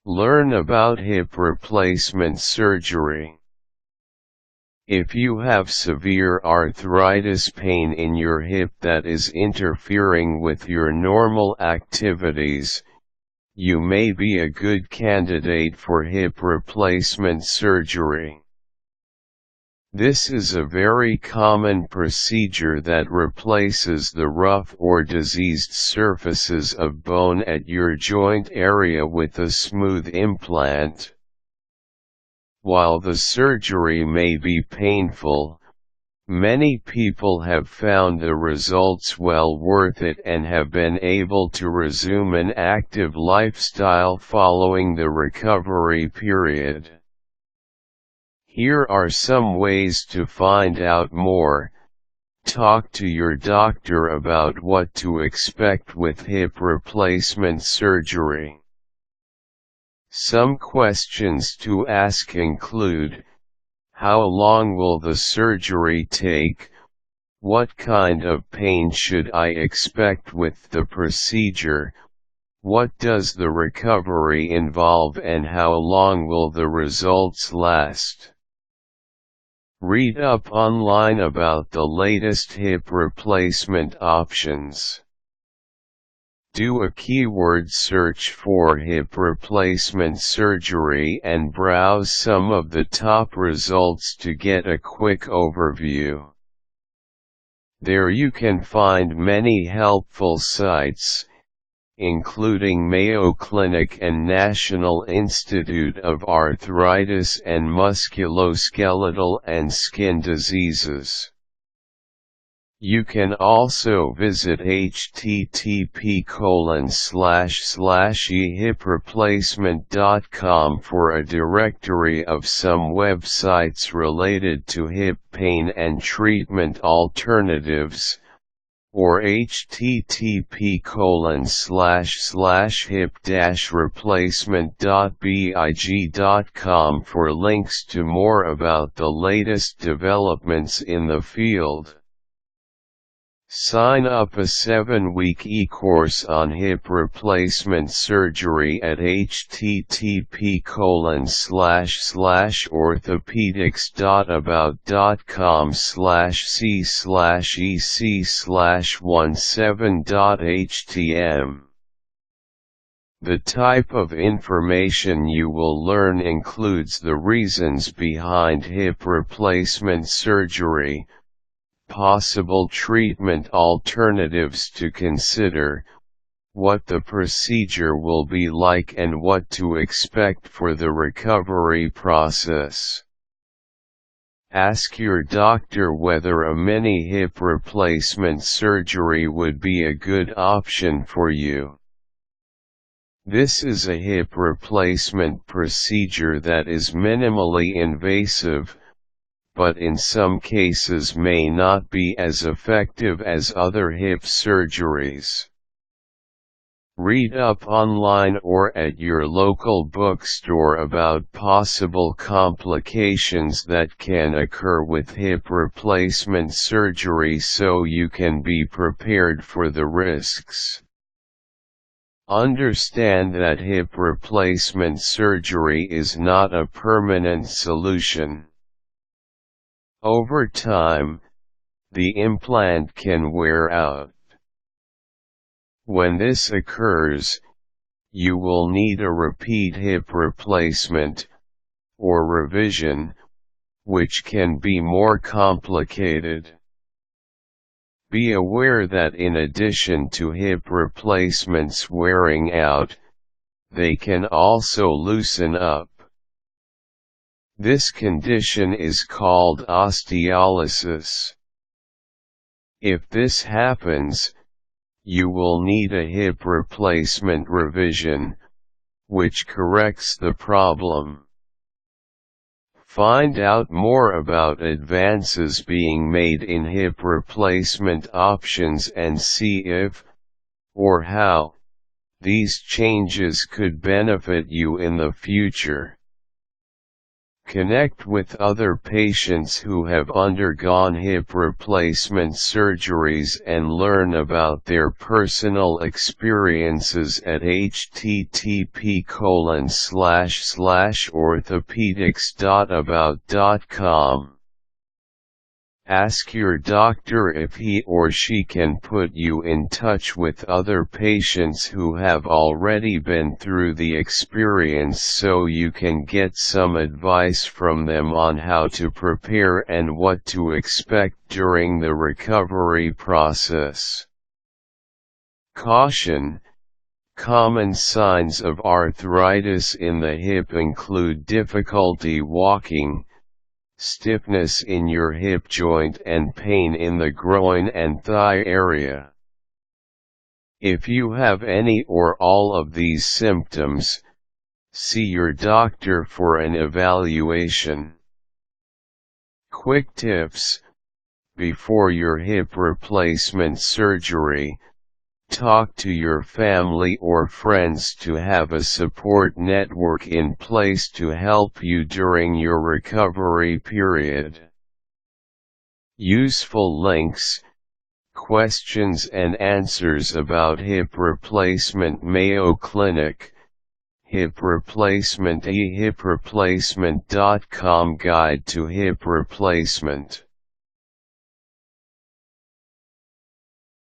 Learn about hip replacement surgery. If you have severe arthritis pain in your hip that is interfering with your normal activities, you may be a good candidate for hip replacement surgery. This is a very common procedure that replaces the rough or diseased surfaces of bone at your joint area with a smooth implant. While the surgery may be painful, many people have found the results well worth it and have been able to resume an active lifestyle following the recovery period. Here are some ways to find out more. Talk to your doctor about what to expect with hip replacement surgery. Some questions to ask include: how long will the surgery take? What kind of pain should I expect with the procedure? What does the recovery involve and how long will the results last? Read up online about the latest hip replacement options. Do a keyword search for hip replacement surgery and browse some of the top results to get a quick overview. There you can find many helpful sites, including Mayo Clinic and National Institute of Arthritis and Musculoskeletal and Skin Diseases. You can also visit http://ehipreplacement.com for a directory of some websites related to hip pain and treatment alternatives, or http://hip-replacement.big.com for links to more about the latest developments in the field. Sign up a 7-week e-course on hip replacement surgery at http://orthopedics.about.com/c/ec/17.htm. The type of information you will learn includes the reasons behind hip replacement surgery, possible treatment alternatives to consider, what the procedure will be like and what to expect for the recovery process. Ask your doctor whether a mini hip replacement surgery would be a good option for you. This is a hip replacement procedure that is minimally invasive, but in some cases may not be as effective as other hip surgeries. Read up online or at your local bookstore about possible complications that can occur with hip replacement surgery so you can be prepared for the risks. Understand that hip replacement surgery is not a permanent solution. Over time, the implant can wear out. When this occurs, you will need a repeat hip replacement, or revision, which can be more complicated. Be aware that in addition to hip replacements wearing out, they can also loosen up. This condition is called osteolysis. If this happens, you will need a hip replacement revision, which corrects the problem. Find out more about advances being made in hip replacement options and see if, or how, these changes could benefit you in the future. Connect with other patients who have undergone hip replacement surgeries and learn about their personal experiences at http://orthopedics.about.com. Ask your doctor if he or she can put you in touch with other patients who have already been through the experience so you can get some advice from them on how to prepare and what to expect during the recovery process. Caution: common signs of arthritis in the hip include difficulty walking, stiffness in your hip joint and pain in the groin and thigh area. If you have any or all of these symptoms, see your doctor for an evaluation. Quick tips: before your hip replacement surgery, talk to your family or friends to have a support network in place to help you during your recovery period. Useful links: questions and answers about hip replacement, Mayo Clinic, hip replacement, eHipReplacement.com, Guide to hip replacement.